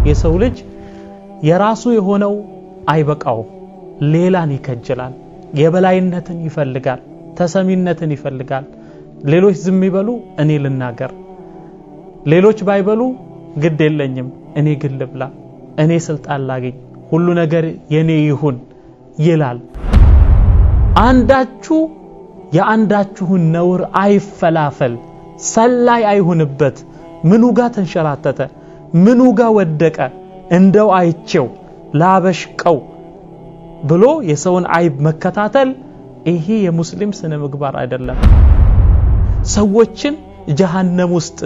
የሰው ልጅ የራሱ የሆነው አይበቃው ሌላን ይከጀላል የበላይነትን ይፈልጋል ተሰሚነትን ይፈልጋል ሌሎች ዝም ይበሉ እኔ ልናገር ሌሎች ባይበሉ ግድ የለኝም እኔ ግን ልብላ እኔ ስልጣን ላገኝ ሁሉ ነገር የኔ ይሁን ይላል አንዳችሁ የአንዳችሁን ነውር አይፈላፈል ሰላይ አይሁንበት ምኑጋ ተንሸራተተ ምኑጋ ወደቀ እንደው አይቼው ላበሽቀው ብሎ የሰውን አይብ መከታተል ይሄ የሙስሊም ስነ ምግባር አይደለም ሰዎችን ጀሃነም ውስጥ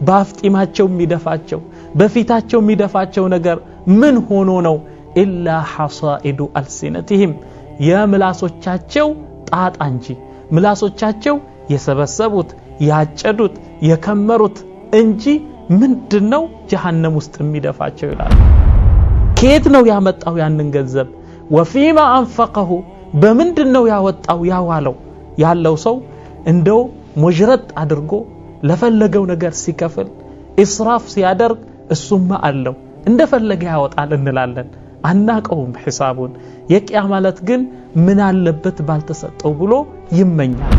ባፍጢማቸው የሚደፋቸው በፊታቸው የሚደፋቸው ነገር ምን ሆኖ ነው ኢላ ሐሳኢዱ አልሲነቲሂም የምላሶቻቸው ጣጣ እንጂ ምላሶቻቸው የሰበሰቡት ያጨዱት የከመሩት እንጂ ምንድነው ጀሃነም ውስጥ የሚደፋቸው ይላል ከየት ነው ያመጣው ያንን ገንዘብ ወፊማ አንፈቀሁ በምንድነው ያወጣው ያዋለው ያለው ሰው እንደው ሙጅረጥ አድርጎ ለፈለገው ነገር ሲከፍል ኢስራፍ ሲያደርግ እሱማ አለው እንደፈለገ ያወጣል እንላለን አናቀውም ሒሳቡን የቂያማለት ግን ምን አለበት ባልተሰጠው ብሎ ይመኛል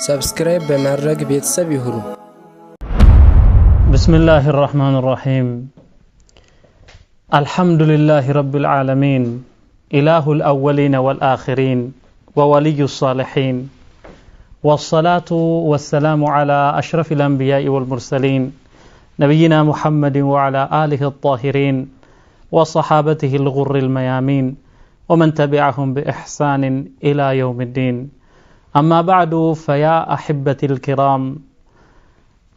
ሰብስክራይብ በማድረግ ቤተሰብ ይሁኑ ቢስሚላሂ الرحمن الرحيم الحمد لله رب العالمين إله الأولين والآخرين وولي الصالحين والصلاة والسلام على أشرف الأنبياء والمرسلين نبينا محمد وعلى آله الطاهرين وصحابته الغر الميامين ومن تبعهم بإحسان إلى يوم الدين أما بعد فيا أحبتي الكرام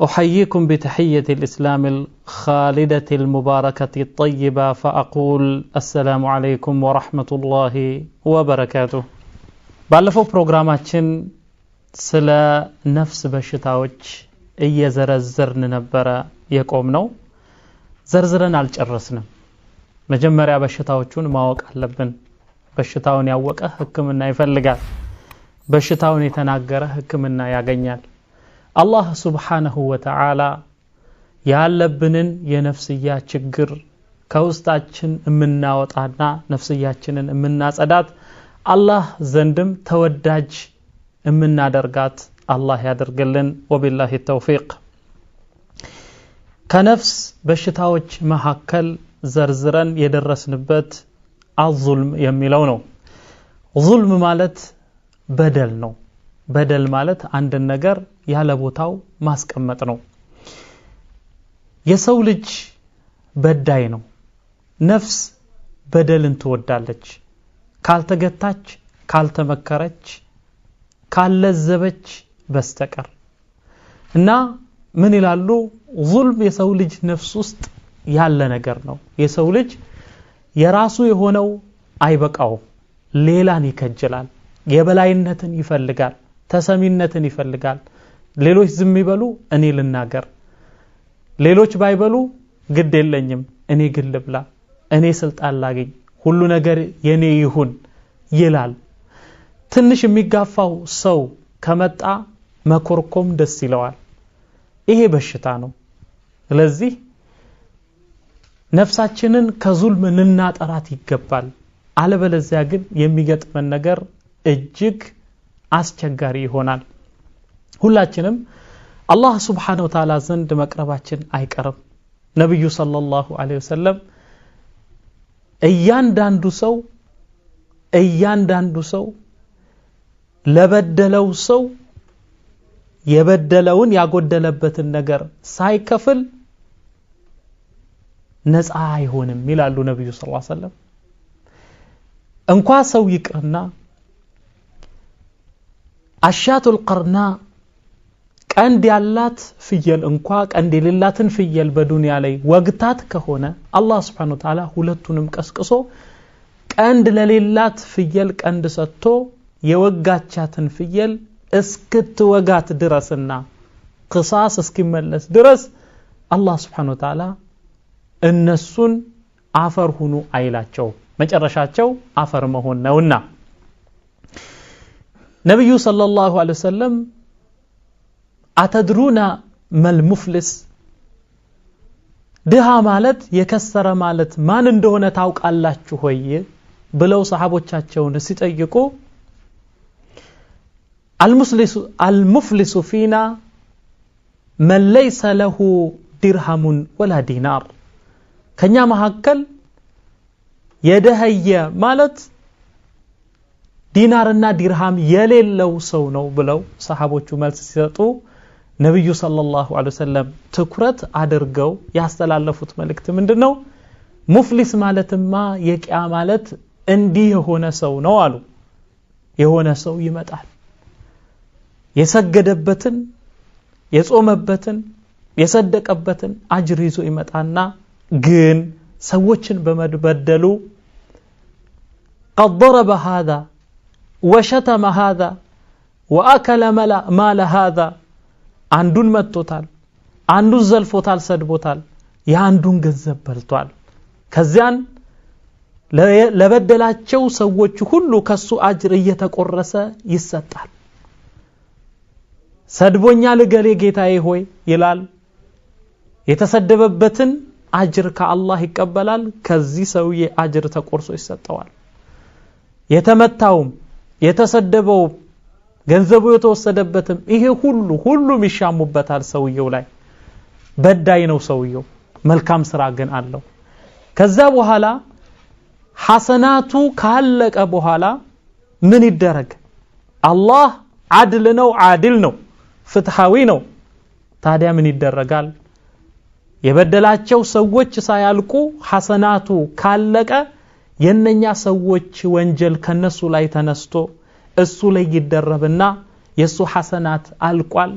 أحييكم بتحية الإسلام الخالدة المباركة الطيبة فأقول السلام عليكم ورحمة الله وبركاته ባለፈው ፕሮግራማችን ስለ ነፍስ በሽታዎች እየዘረዘርን ነበር የቆምነው ዘርዝረን አልጨረስንም መጀመሪያ በሽታዎቹን ማወቅ አለብን በሽታውን ያወቀ ህክምና ይፈልጋል በሽታውን የተናገረ ህክምና ያገኛል አላህ Subhanahu Wa Ta'ala ያለብንን የነፍስያ ችግር ከውስጣችን እናወጣና ነፍስያችንን እናጸዳት አላህ ዘንድም ተወዳጅ እናደርጋት አላህ ያደርግልን ወቢላሂ ተውፊቅ ከነፍስ በሽታዎች መሐከል ዘርዝረን የደረስንበት አልዙልም የሚለው ነው ዙልም ማለት በደል ነው በደል ማለት አንድ ነገር ያለ ቦታው ማስቀመጥ ነው የሰው ልጅ በዳይ ነው ነፍስ በደልን ትወዳለች ካልተገታች ካልተመከረች ካለዘበች በስተቀር እና ምን ይላሉ ዙልም የሰው ልጅ ነፍስ ውስጥ ያለ ነገር ነው የሰው ልጅ የራሱ የሆነው አይበቃው ሌላን ይከጀላል የበላይነትን ይፈልጋል ተሰሚነትን ይፈልጋል ሌሎች ዝም ይበሉ እኔ ልናገር ሌሎች ባይበሉ ግድ የለኝም እኔ ግን ልብላ እኔ ስልጣን ላገኝ ሁሉ ነገር የኔ ይሁን ይላል ትንሽ የሚጋፋው ሰው ከመጣ መኮርኮም ደስ ይለዋል ይሄ በሽታ ነው ስለዚህ ነፍሳችንን ከዙልም ልናጠራት ይገባል አለበለዚያ ግን የሚገጥመን ነገር እጅግ አስቸጋሪ ይሆናል ሁላችንም አላህ Subhanahu Wa Ta'ala ዘንድ መቅረባችን አይቀርም ነብዩ ሰለላሁ ዐለይሂ ወሰለም እያንዳንዱ ሰው ለበደለው ሰው የበደለውን ያጎደለበትን ነገር ሳይከፍል ነፃ አይሆንም ይላሉ ነብዩ ሰለላሁ ዐለይሂ ወሰለም እንኳን ሰው ይቅርና አሻቱል ቀርና ቀንድ ያላት ፍየል እንኳን ቀንድ የሌላትን ፍየል በዱንያ ላይ ወግታት ከሆነ አላህ Subhanahu Wa Ta'ala ሁለቱንም ቀስቅሶ ቀንድ ለሌላት ፍየል ቀንድ ሰጥቶ የወጋቻትን ፍየል እስክትወጋት ድረስና ቅሳስ እስኪመለስ ድረስ አላህ Subhanahu Wa Ta'ala እነሱን አፈር ሁኑ አይላቸው መጨረሻቸው አፈር መሆን ነውና ነብዩ ሰለላሁ ዐለይሂ ወሰለም አተድሩና መልሙፍልስ ድሃ ማለት የከሰረ ማለት ማን እንደሆነ ታውቃላችሁ ሆይ ብለው ሰሃቦቻቸውን ሲጠይቁ المفلس فينا من ليس له درهم ولا دينار ከኛ መሐከል የደህየ ማለት ዲናርና ዲርሃም የሌለው ሰው ነው ብለው ሰሃቦቹ መልስ ሲሰጡ ነብዩ ሰለላሁ ዐለይሂ ወሰለም ትኩረት አድርገው ያስተላለፉት መልእክት ምንድነው ሙፍሊስ ማለትማ የቂያ ማለት እንዲህ የሆነ ሰው ነው አሉ የሆነ ሰው ይመጣል የሰገደበትን የጾመበትን የሰደቀበትን አጅር ይዞ ይመጣና ግን ሰዎችን በመበደሉ قد ضرب هذا وشتم هذا واكل مال هذا አንዱን መጥቶታል አንዱን ዘልፎታል ሰድቦታል ያንዱን ገንዘብ በልቷል ከዚያን ለበደላቸው ሰዎች ሁሉ ከሱ አጅር እየተቆረሰ ይሰጣል ሰድቦኛል ገሌ ጌታዬ ሆይ ይላል የተሰደበበትን አጅር ከአላህ ይቀበላል ከዚህ ሰውዬ አጅር ተቆርሶ ይሰጣዋል የተመታውም የተሰደበው ገንዘቡ የተወሰደበትም ይሄ ሁሉም ይሻሙበታል ሰውየው ላይ በዳይ ነው ሰውየው መልካም ስራ ግን አለው ከዛ በኋላ ሐሰናቱ ካለቀ በኋላ ምን ይደረግ አላህ አድል ነው አድል ነው ፍትሃዊ ነው ታዲያ ምን ይደረጋል የበደላቸው ሰዎች ሳያልቁ ሐሰናቱ ካለቀ የነኛ ሰዎች ወንጀል ከነሱ ላይ ተነስቶ እሱ ላይ ይደረብና የሱ ሐሰናት አልቋል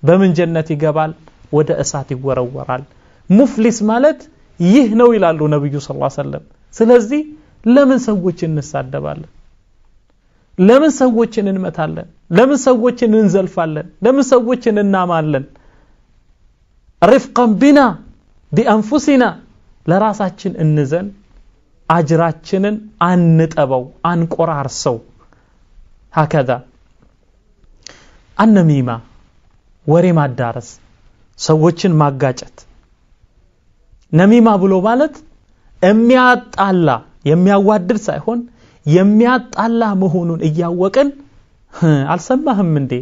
በምን ጀነት ይገባል ወደ እሳት ይወረወራል ሙፍሊስ ማለት ይህ ነው ይላሉ ነብዩ ሰለላሁ ዐለይሂ ወሰለም ስለዚህ ለምን ሰዎችን እንሳደባለን ለምን ሰዎችን እንመታለን ለምን ሰዎችን እንዘልፋለን ለምን ሰዎችን እናማለን رفقا بنا بانفسنا ለራሳችን እንዘን አጅራችንን አንጠበው አንቆራርሰው هكذا النميمة ወሬ ማዳረስ ሰዎችን ማጋጨት ነሚማ ብሎ ማለት የሚያጣላ የሚያዋድድ ሳይሆን የሚያጣላ መሆኑን እያወቀን አልሰማህም እንዴ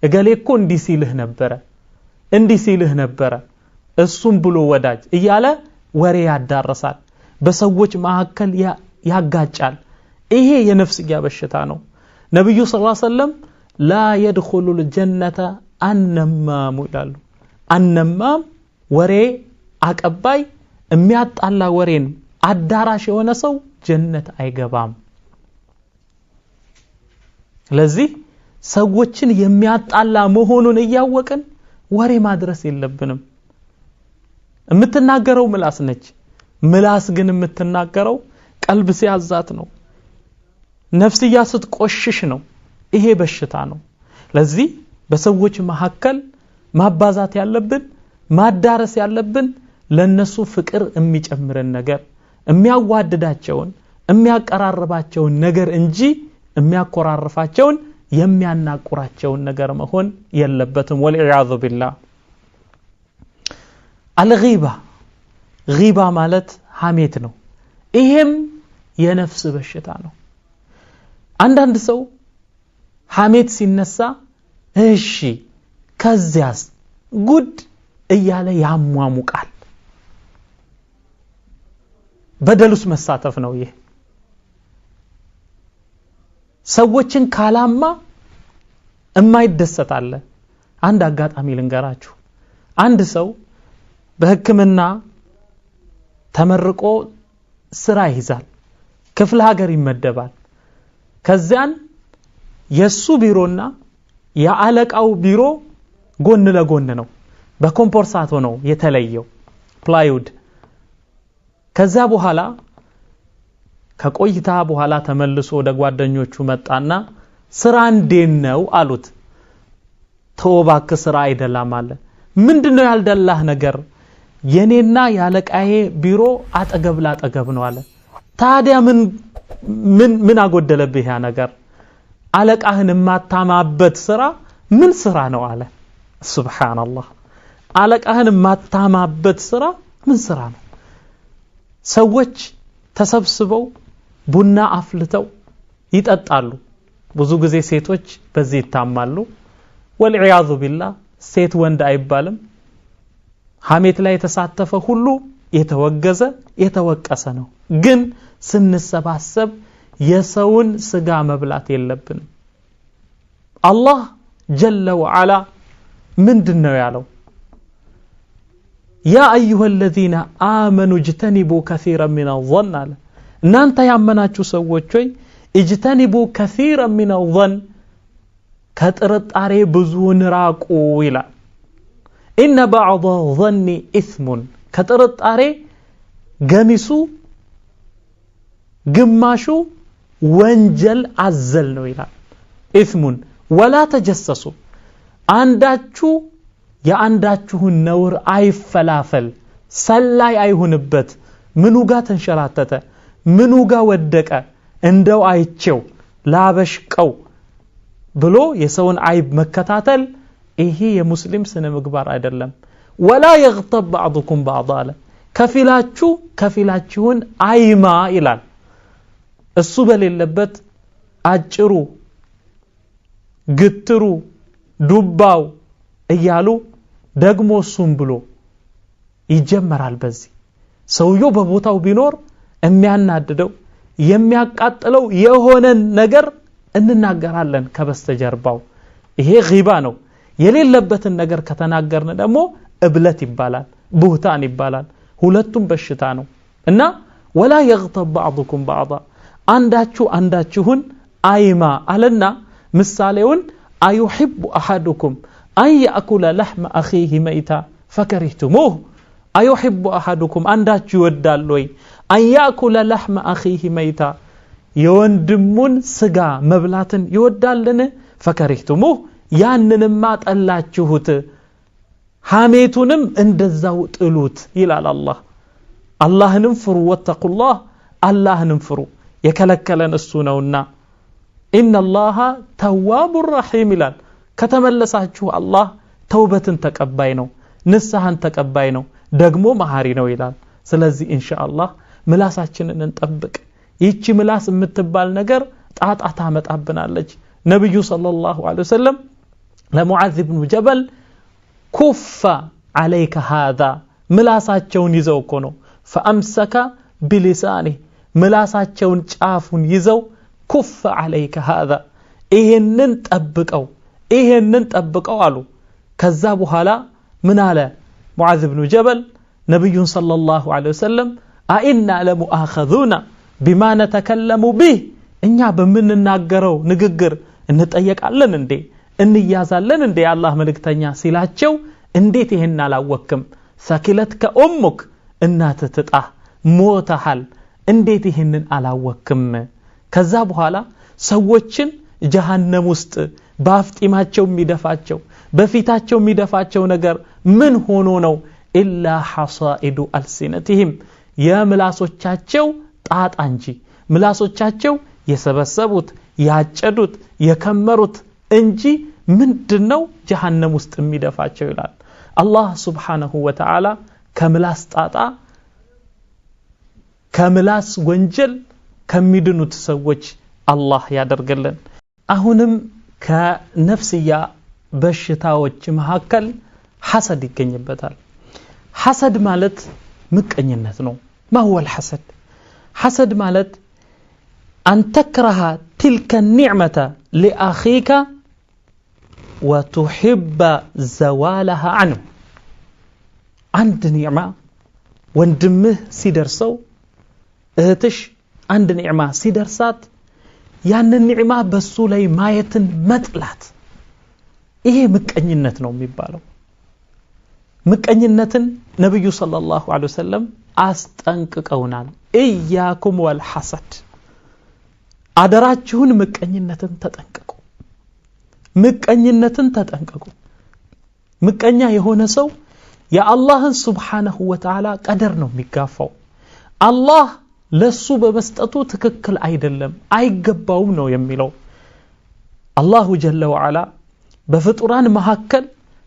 እገሌኮ እንዲ ሲልህ ነበረ እሱም ብሎ ወዳጅ እያለ ወሬ ያዳረሳል በሰዎች መሐከል ያጋጫል ይሄ የነፍስያ በሽታ ነው ነብዩ ሰለላሁ ዐለይሂ ወሰለም لا يدخل الجنة النمام ይላሉ النمام ወሬ አቀባይ የሚያጣላ ወሬን አዳራሽ የሆነ ሰው ጀነት አይገባም ስለዚህ ሰዎችን የሚያጣላ መሆኑን እያወቅን ወሬ ማድረስ የለብንም የምትናገረው ምላስ ነች ምላስ ግን የምትናገረው ቀልብ ሲያዛት ነው ነፍስያ ስትቆሽሽ ነው ይሄ በሽታ ነው ለዚህ በሰዎች መሐከል ማባዛት ያለብን ማዳረስ ያለብን ለነሱ ፍቅር የሚጨምረን ነገር የሚያዋድዳቸውን የሚያቀራርባቸውን ነገር እንጂ የሚያቆራርፋቸውን የሚያናቁራቸውን ነገር መሆን የለበትም ወልኢያዙ ቢላህ الغيبة ማለት ሐሜት ነው ይሄም የነፍስ በሽታ ነው አንዳንድ ሰው ሐሜት ሲነሳ እሺ ከዚያስ ጉድ እያለ ያሟሙቃል በደሉስ መሳተፍ ነው ይሄ ሰዎችን ካላማ የማይደሰታል አንድ አጋጣሚ ልንገራችሁ አንድ ሰው በህክምና ተመርቆ ስራ ይዛል ክፍለ ሀገር ይመደባል ከዚያን የሱ ቢሮና የአለቃው ቢሮ ጎን ለጎን ነው በኮምፖርሳቶ ነው የተለየው ፕላይውድ ከዛ በኋላ ከቆይታ በኋላ ተመልሶ ወደ ጓደኞቹ መጣና ስራ እንዴት ነው አሉት ተወባክ ስራ አይደለም አለ ምንድነው ያልደላህ ነገር የኔና ያለቃዬ ቢሮ አጠገብ ላጠገብ ነው አለ ታዲያ ምን አጎደለብህ ያ ነገር አለቃህን ማታማበት ስራ ምን ስራ ነው አለ ሱብሃንአላህ አለቃህን ማታማበት ስራ ምን ስራ ነው? ሰዎች ተሰብስበው ቡና አፍልተው ይጠጣሉ። ብዙ ጊዜ ሴቶች በዚህ ይታማሉ። ወልዒያዙ ቢላህ ሴት ወንድ አይባልም። ሐሜት ላይ የተሳተፈ ሁሉ የተወገዘ የተወቀሰ ነው። ግን ስንሰባሰብ የሰውን ስጋ መብላት የለብንም። አላህ ጀለ ወዐላ ምንድነው ያለው? ያ አዩሃ الذين آمنوا اجتنبوا كثيرا من الظن አለ። እናንተ ያመናችሁ ሰዎች ሆይ اجتنبوا كثيرا من الظن ከጥርጣሬ ብዙውን ራቁ ይላል። إن بعض الظن إثم ከጥርጣሬ ገሚሱ ግማሹ ወንጀል አዘል ነው ይላል። إثم ولا تجسسوا አንዳችሁ የአንዳችሁን ነውር አይፈላፈል፣ ሰላይ አይሁንበት። ምኑ ጋር ተንሸራተተ፣ ምኑ ጋር ወደቀ እንደው አይቼው ላበሽቀው ብሎ የሰውን አይብ መከታተል ይሄ የሙስሊም ስነ ምግባር አይደለም። ወላ يغتب بعضكم بعضا ከፊላችሁ ከፊላችሁን አይማ ይላል። እሱ በሌለበት አጭሩ ግትሩ ዱባው እያሉ ደግሞ እሱም ብሎ ይጀመራል። በዚህ ሰውየው በቦታው ቢኖር የሚያናድደው የሚያቃጥለው የሆነን ነገር እንናገራለን ከበስተጀርባው። ይሄ ጊባ ነው። የሌለበትን ነገር ከተናገርን ደግሞ እብለት ይባላል፣ ቡህታን ይባላል። ሁለቱም በሽታ ነው እና ወላ يغتب بعضكم بعضا አንዳችሁ አንዳችሁን አይማ አለና ምሳሌውን أيحب أحدكم أن يأكل لحم أخيه ميتا فكرهتموه أيحب أحدكم عندك يودال لوي أن يأكل لحم أخيه ميتا يوندمون سغا مبلاتن يودال لنا فكرهتموه ያንንም ማጠላችሁት ሐሜቱንም እንደዛው ጥሉት ይላል አላህ። አላህንም ፍሩ ወተቁላህ አላህንም ፍሩ የከለከለን እሱ ነውና ኢነላሃ ተዋቡር ረሂም ይላል። ከተመለሳችሁ አላህ ተውበትን ተቀባይ ነው፣ ንስሐን ተቀባይ ነው፣ ደግሞ መሐሪ ነው ይላል። ስለዚህ ኢንሻአላህ ምላሳችንን እንጠብቅ። ይህች ምላስ የምትባል ነገር ጣጣ ታመጣብናለች። ነብዩ ሰለላሁ ዐለይሂ ወሰለም ለሙዓዝ ኢብኑ ጀበል ኩፈ عليك هذا ምላሳቸውን ይዘው እኮ ነው فامسك بلسانه ምላሳቸውን ጫፉን ይዘው ኩፈ عليك هذا ይሄንን ጠብቀው አሉ። ከዛ በኋላ ምን አለ ሙዓዝ ኢብኑ ጀበል ነብዩን ሰለላሁ ዐለይሂ ወሰለም አኢና ለሙአኸዙና ቢማ ነተከለሙ ቢህ እኛ በመንናገረው ንግግር እንጠየቃለን እንዴ እንያዛለን እንዴ አላህ መልእክተኛ ሲላቸው እንዴት ይሄን አላወክም ሰኪለትከ ኡሙክ እናትህ ትጣህ ሞተሃል እንዴት ይሄንን አላወክም? ከዛ በኋላ ሰዎችን ጀሃነም ውስጥ ባፍጢማቸው የሚደፋቸው በፊታቸው የሚደፋቸው ነገር ምን ሆኖ ነው? ኢላ ሐሳኢዱ አልሲነቲሂም የምላሶቻቸው ጣጣ እንጂ ምላሶቻቸው የሰበሰቡት ያጨዱት የከመሩት እንጂ ምንድነው ጀሃነም ውስጥ የሚደፋቸው ይላል አላህ Subhanahu Wa Ta'ala። ከምላስ ጣጣ ከምላስ ወንጀል ከሚድኑት ሰዎች አላህ ያደርገልን። አሁንም ከነፍስያ በሽታዎች መካከል ሐሰድ ይገኝበታል። ሐሰድ ማለት ምቀኝነት ነው። ما هو الحسد؟ حسد ማለት أن تكره تلك النعمة لأخيك وتحب زوالها عنه. عند نعمة ወንድምህ ሲደርሰው እህትሽ አንድ ኒዕማ ሲደርሳት ያንን ኒዕማ በሱ ላይ ማየትን መጥላት ይሄ ምቀኝነት ነው የሚባለው። ምቀኝነትን ነብዩ ሰለላሁ ዐለይሂ ወሰለም አስጠንቅቀውናል። ኢያኩም ወልሐሰድ አደራችሁን ምቀኝነትን ተጠንቀቁ፣ ምቀኝነትን ተጠንቀቁ። ምቀኛ የሆነ ሰው የአላህን Subhanahu Wa Ta'ala ቀደር ነው የሚጋፋው። አላህ ለሱ በመስጠቱ ትክክል አይደለም አይገባውም ነው የሚለው። አላሁ ጀለ ወዐላ በፍጡራን መካከል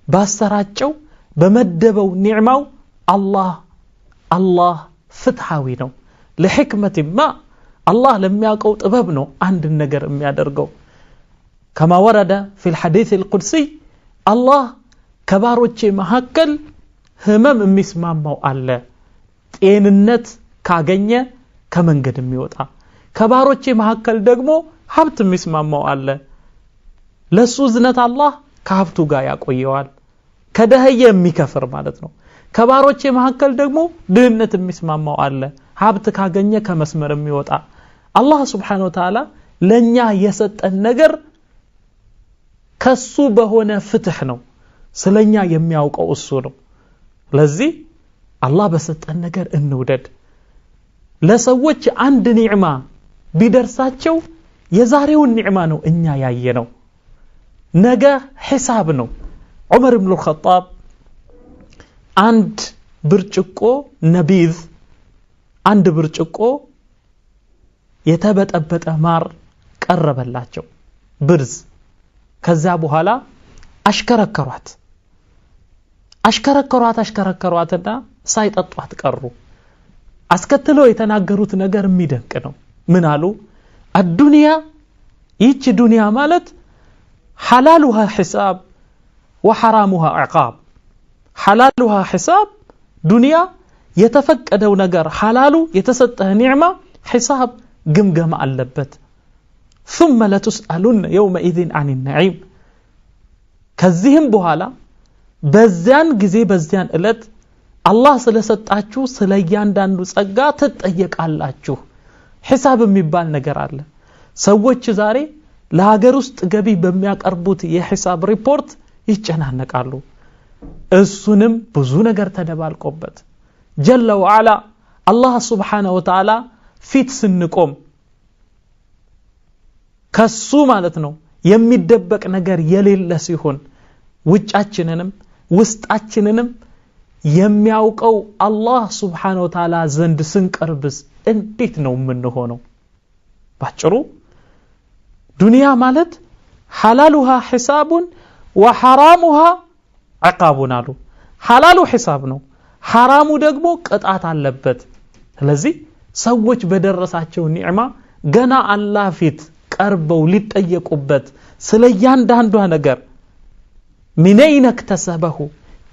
ባሰራጨው በመደበው ኒዕማው አላህ ፍትሃዊ ነው ለሕክመት ማ አላህ ለሚያውቀው ጥበብ ነው አንድ ነገር የሚያደርገው كما ورد في الحديث القدسي الله ከባሮቼ መሐከል ህመም የሚስማማው አለ ጤንነት ካገኘ ከመንገድ የሚወጣ ከባሮቼ መሐከል ደግሞ ሀብት የሚስማማው አለ ለሱ ዝነት አላህ ከሀብቱ ጋር ያቆየዋል ከደህየ የሚከፍር ማለት ነው ከባሮቼ መሐከል ደግሞ ድህነት የሚስማማው አለ ሀብት ካገኘ ከመስመር የሚወጣ አላህ Subhanahu Wa Ta'ala ለኛ የሰጠን ነገር ከሱ በሆነ ፍትህ ነው ስለኛ የሚያውቀው እሱ ነው ለዚህ አላህ በሰጠን ነገር እንውደድ ለሰዎች አንድ ኒዕማ ቢደርሳቸው የዛሬውን ኒዕማ ነው እኛ ያየነው ነገ ሒሳብ ነው ዑመር ኢብኑ الخطاب አንድ ብርጭቆ ነቢዝ አንድ ብርጭቆ የተበጠበጠ ማር ቀረበላቸው ብርዝ ከዛ በኋላ አሽከረከሯትና ሳይጠጧት ቀሩ አስከትለው የተናገሩት ነገር የሚደንቅ ነው ምን አሉ الدنيا ይህች ዱንያ ማለት حلالها حساب وحرامها عقاب حلالها حساب ዱንያ የተፈቀደው ነገር حلاሉ የተሰጠህ ኒዕማ حساب ግምገማ አለበት ثم لتسألن يومئذ عن النعيم ከዚህም በኋላ በዚያን ጊዜ በዚያን እለት አላህ ስለሰጣችሁ ስለያንዳንዱ ጸጋ ተጠየቃላችሁ ሒሳብ የሚባል ነገር አለ ሰዎች ዛሬ ለሀገር ውስጥ ገቢ በሚያቀርቡት የሒሳብ ሪፖርት ይጨናነቃሉ እሱንም ብዙ ነገር ተደባልቆበት ጀለ ወዓላ አላህ Subhanahu Wa Ta'ala ፊት ስንቆም ከሱ ማለት ነው የሚደበቅ ነገር የሌለ ሲሆን ውጫችንንም ውስጣችንንም የሚያውቀው አላህ Subhanahu Wa Ta'ala ዘንድ ስንቀርብስ እንዴት ነው የምንሆነው ባጭሩ ዱንያ ማለት حلالها حساب وحرامها عقاب አሉ حلالو حساب ነው حرامو ደግሞ ቅጣት አለበት ስለዚህ ሰዎች በደረሳቸው ኒዕማ ገና አላህ ፊት ቀርበው ሊጠየቁበት ስለያንዳንዷ ነገር من اين اكتسبه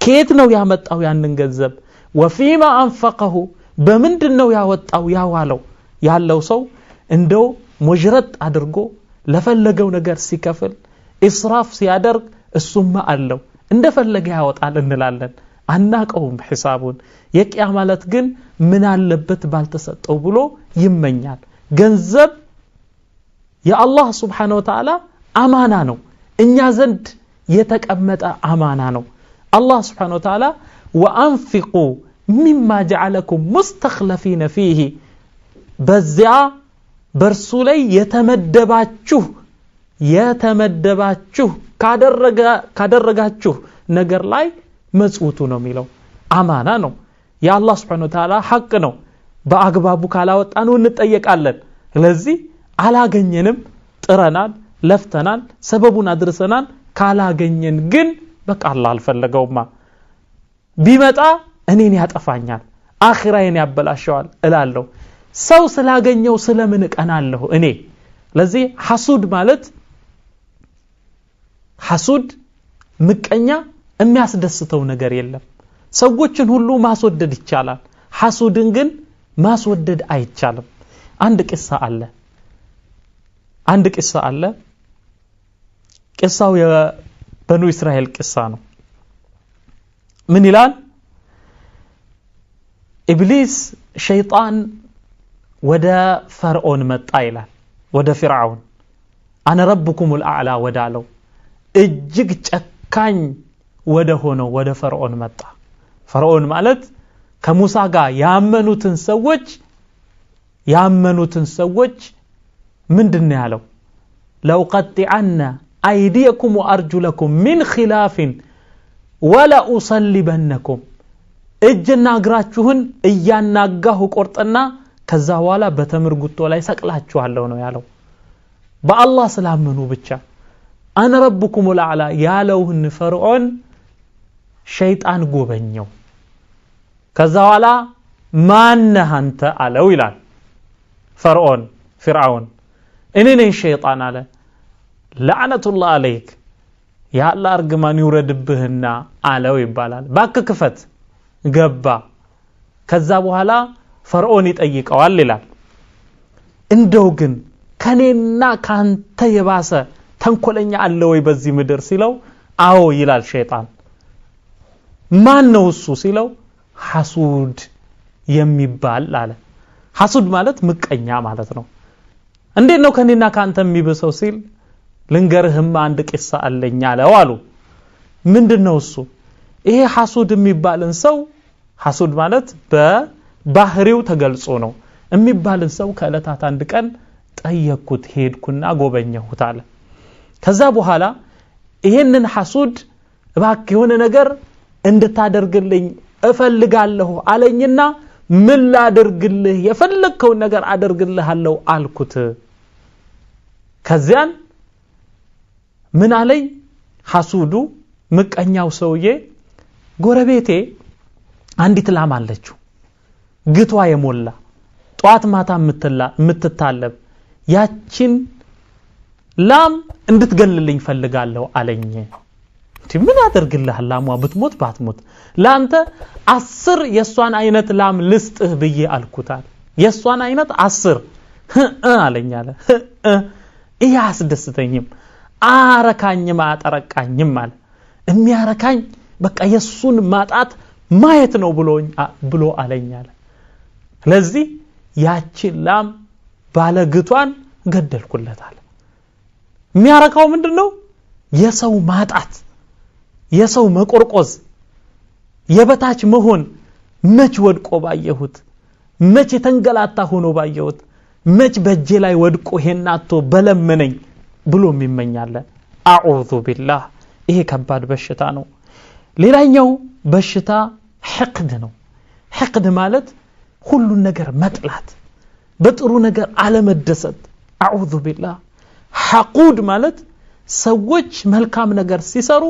ከየት ነው ያመጣው ያንን ገንዘብ وفيما انفقه በምንድነው ያወጣው ያዋለው ያለው ሰው እንደው ሙጅረጥ አድርጎ ለፈለገው ነገር ሲከፍል ኢስራፍ ሲያደርግ እሱማ አለው እንደፈለገ ያወጣል እንላለን አናቀውም ሒሳቡን የቂያማለት ግን ምን አለበት ባልተሰጠው ብሎ ይመኛል ገንዘብ የአላህ Subhanahu Wa Ta'ala አማና ነው እኛ ዘንድ የተቀመጠ አማና ነው አላህ Subhanahu Wa Ta'ala وانفقوا مما جعلكم مستخلفين فيه በዚያ በርሱ ላይ የተመደባችሁ ካደረጋችሁ ነገር ላይ መጽውቱ ነው የሚለው አማና ነው የአላህ Subhanahu Wa Ta'ala ሐቅ ነው በአግባቡ ካላወጣነው እንጠየቃለን ስለዚህ አላገኘንም ጥረናል ለፍተናል ሰበቡን አድርሰናል ካላገኘን ግን በቃ አላህ አልፈለገውማ ቢመጣ እኔን ያጠፋኛል አኺራዬን ያበላሸዋል እላለሁ ሰው ስላገኘው ስለምን ቀናለሁ እኔ ለዚህ ሐሱድ ምቀኛ የሚያስደስተው ነገር የለም ሰዎችን ሁሉ ማስወደድ ይቻላል ሐሱድን ግን ማስወደድ አይቻልም አንድ ቂሳ አለ ቂሳው የበኑ እስራኤል ቂሳ ነው ምን ይላል ኢብሊስ ሸይጣን ወደ ፈርዖን መጣ ይላል ወደ ፍርዓውን አነ ረብኩሙል አዕላ ወዳለው እጅግ ጨካኝ ወደ ሆነው ወደ ፈርዖን መጣ ፈርዖን ማለት ከሙሳ ጋር ያመኑትን ሰዎች ምንድነው ያለው ለውቀጥዐና አይዲየኩም ወአርጁለኩም ሚን ኺላፍን ወላ ኡሰልበነኩም እጅና እግራችሁን እያናጋሁ ቆርጥና ከዛ በኋላ በተምር ጉቶ ላይ ሰቅላችኋለሁ ነው ያለው በአላህ ስላመኑ ብቻ አነ ረብኩሙል አዕላ ያለውን ፈርዖን ሸይጣን ጎበኘው ከዛ በኋላ ማነህ አንተ አለው ይላል ፍርዓውን እኔ ነኝ ሸይጣን አለ ለዓነቱላህ አለይክ ያ አላህ እርግማን ይውረድብህና አለው ይባላል ባክ ክፈት ገባ ከዛ በኋላ ፈርዖን ይጠይቀዋል ይላል እንደው ግን ከኔና ካንተ የባሰ ተንኮለኛ አለ ወይ በዚህ ምድር ሲለው አዎ ይላል ሸይጣን ማን ነው እሱ ሲለው ሐሱድ የሚባል አለ ሐሱድ ማለት ምቀኛ ማለት ነው እንዴት ነው ከኔና ካንተ የሚበሰው ሲል ልንገርህም አንድ ቂሳ አለኝ አለው አሉ ምንድነው እሱ ይሄ ሐሱድ የሚባልን ሰው ሐሱድ ማለት በባህሪው ተገልጾ ነው የሚባልን ሰው ከዕለታት አንድ ቀን ጠየቅኩት ሄድኩና ጎበኘሁት አለ ከዛ በኋላ ይሄንን ሐሱድ እባክህ የሆነ ነገር እንድታደርግልኝ እፈልጋለሁ አለኝና ምን ላድርግልህ የፈለከው ነገር አደርግልሃለሁ አልኩት ከዚያን ምን አለኝ ሐሱዱ ምቀኛው ሰውዬ ጎረቤቴ አንዲት ላም አለችው ግቷ የሞላ ጧት ማታ ምትታለብ ያቺን ላም እንድትገልልኝ ፈልጋለሁ አለኝ ምን አደርግልሃል ላሟ ብትሞት ባትሞት ላንተ 10 የሷን አይነት ላም ልስጥህ ብዬ አልኩታል የሷን አይነት 10 አለኝ አለ ይሄ አስደስተኝም አረካኝም አጠረቃኝም አለ የሚያረካኝ በቃ የሱን ማጣት ማየት ነው ብሎ አለኝ አለ ስለዚህ ያቺ ላም ባለግቷን ገደልኩለታል የሚያረካው ምንድነው የሰው ማጣት የሰው መቆርቆዝ የበታች መሆን መች ወድቆ ባየሁት መች የተንገላታ ሆኖ ባየሁት መች በእጄ ላይ ወድቆ ሄናቶ በለመነኝ ብሎ የሚመኛለ አዑዙ ቢላህ ይሄ ከባድ በሽታ ነው ሌላኛው በሽታ ሕቅድ ነው ሕቅድ ማለት ሁሉ ነገር መጥላት በጥሩ ነገር አለመደሰት አዑዙ ቢላህ ሐቁድ ማለት ሰዎች መልካም ነገር ሲሰሩ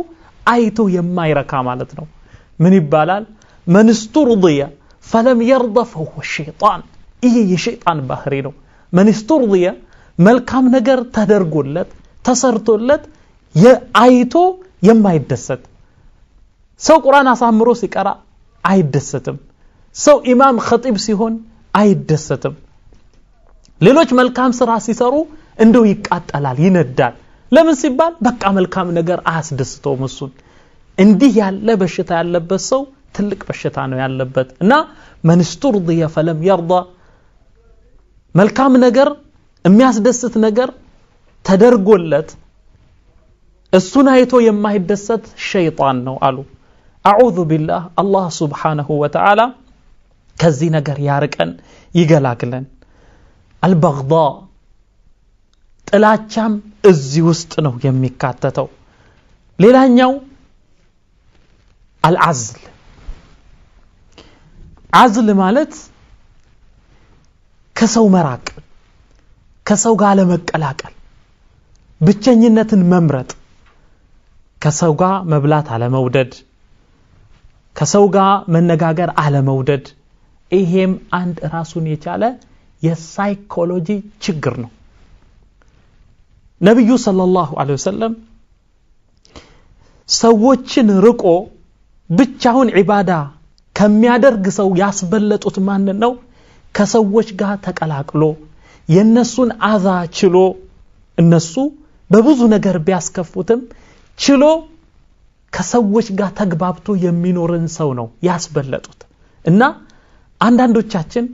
አይቶ የማይረካ ማለት ነው ምን ይባላል من استرضي فلم يرضى فهو الشيطان ይሄ የሸይጣን ባህሪ ነው من استرضي መልካም ነገር ተደርጎለት ተሰርቶለት አይቶ የማይደሰት ሰው ቁርአን አሳምሮ ሲቀራ አይደሰትም ሰው ኢማም ኸጢብ ሲሆን አይደሰትም ሌሎች መልካም ስራ ሲሰሩ እንደው ይቃጠላል ይነዳል ለምን ሲባል በቃ መልካም ነገር አያስደስተውም እሱን እንዲህ ያለ በሽታ ያለበት ሰው ትልቅ በሽታ ነው ያለበት እና من استرضي فلم يرضى መልካም ነገር የሚያስደስት ነገር ተደርጎለት እሱን አይቶ የማይደሰት ሸይጣን ነው አሉ አዑዙ ቢላህ አላህ Subhanahu Wa Ta'ala ከዚህ ነገር ያርቀን ይገላግለን البغضاء ጥላቻም እዚህ ውስጥ ነው የሚካተተው ሌላኛው العزل عزل ማለት ከሰው መራቅ ከሰው ጋር ለመቀላቀል ብቸኝነትን መምረጥ ከሰው ጋር መብላት አለመውደድ ከሰው ጋር መነጋገር አለመውደድ ይሄም አንድ ራሱን የቻለ የሳይኮሎጂ ችግር ነው ነብዩ ሰለላሁ ዐለይሂ ወሰለም ሰዎችን ርቆ ብቻውን ዒባዳ ከሚያደርግ ሰው ያስበለጡት ማን ነው ከሰዎች ጋር ተቀላቅሎ የነሱን አዛ ችሎ እነሱ በብዙ ነገር ቢያስከፉትም ችሎ ከሰዎች ጋር ተግባብቶ የሚኖርን ሰው ነው ያስበለጡት እና አንዳንዶቻችን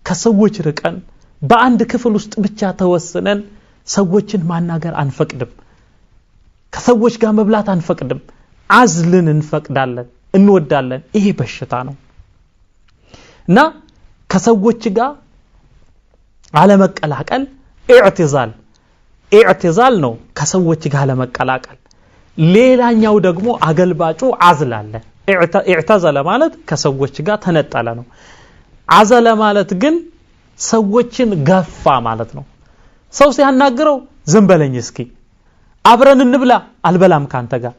ከሰዎች ርቀን በአንድ ክፍል ውስጥ ብቻ ተወስነን ሰዎችን ማናገር አንፈቅድም ከሰዎች ጋር መብላት አንፈቅድም አዝልን እንፈቅዳለን እንወዳለን ይሄ በሽታ ነው እና ከሰዎች ጋር አለመቀላቀል ኢዕቲዛል ነው ከሰዎች ጋር አለመቀላቀል ሌላኛው ደግሞ አገልባጩ አዝል አለ ኢዕተዘለ ማለት ከሰዎች ጋር ተነጠለ ነው አዘለ ማለት ግን ሰዎችን ገፋ ማለት ነው ሰው ሲያናግረው ዝም በለኝ እስኪ አብረን እንብላ አልበላም ካንተ ጋር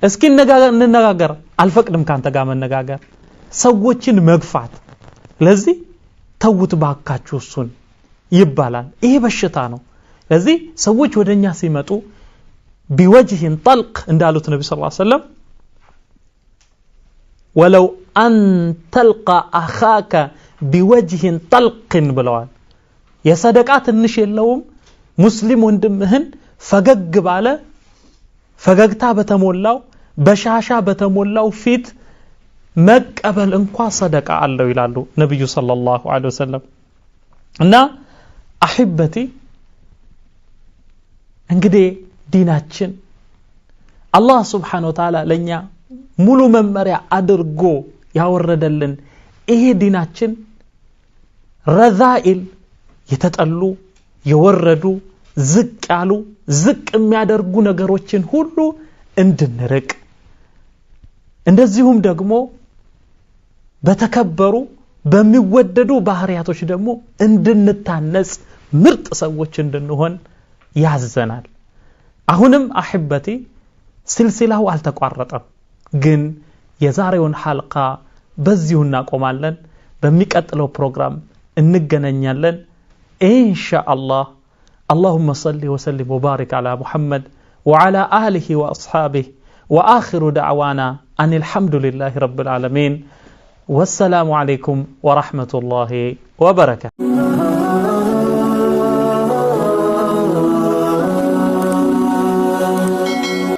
እስኪ እንነጋገር አልፈቅድም ካንተ ጋር መነጋገር ሰዎችን መግፋት ለዚህ ተውት ባካችሁ እሱን ይባላል ይሄ በሽታ ነው ለዚህ ሰዎች ወደኛ ሲመጡ بوجه طلق እንዳሉት ነብዩ ሰለላሁ ዐለይሂ ወሰለም ولو ان تلقى اخاك بوجه طلق ብለዋል የሰደቃ ትንሽ የለውም ሙስሊም ወንድምህን ፈገግ ባለ ፈገግታ በተሞላው በሻሻ በተሞላው ፊት መቀበል እንኳን ሰደቃ አለው ይላሉ ነብዩ ሰለላሁ ዐለይሂ ወሰለም እና አህበቲ እንግዲህ ዲናችን አላህ Subhanahu Wa Ta'ala ለኛ ሙሉ መመሪያ አድርጎ ያወረደልን ይሄ ዲናችን ረዛኢል የተጠሉ የወረዱ ዝቅ ያሉ ዝቅ የሚያደርጉ ነገሮችን ሁሉ እንድንርቅ እንደዚሁም ደግሞ በተከበሩ በሚወደዱ ባህሪያቶች ደግሞ እንድንታነጽ ምርጥ ሰዎች እንድንሆን ያዘናል አሁንም አህበቲ ሲልሲላው አልተቋረጠም ግን የዛሬውን ሐልቃ በዚሁ እናቆማለን በሚቀጥለው ፕሮግራም እንገናኛለን ኢንሻአላህ اللهم صل وسلم وبارك على محمد وعلى آله وأصحابه وآخر دعوانا أن الحمد لله رب العالمين والسلام عليكم ورحمة الله وبركاته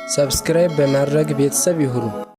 سبسكرايب بمرق بيتساب يهرو